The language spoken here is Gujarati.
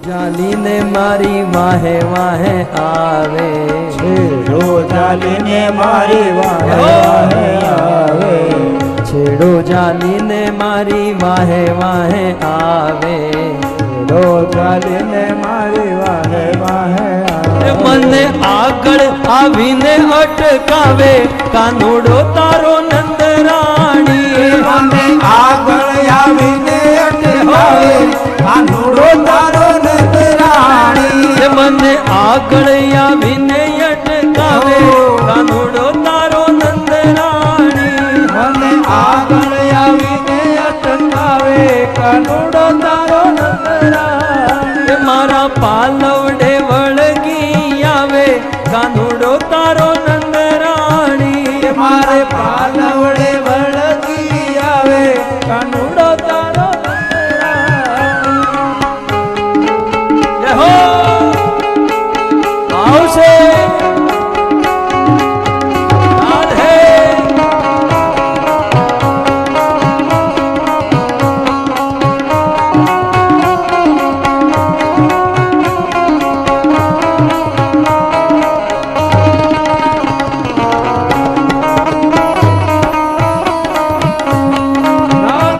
ચાલીને મારી વાહે વાહે આવે, છેડો ચાલીને મારી વાહે વાહે આવે, છેડો ચાલીને મારી વાહે વાહે આવે, છેડો ચાલીને મારી વાહે વાહે આવે, મને આગળ આવીને અટકાવે કાનુડો તારો નંદરાણી, મને આગળ આવીને અટકાવે કાનુડો તારો નંદરાણી, મને આગળ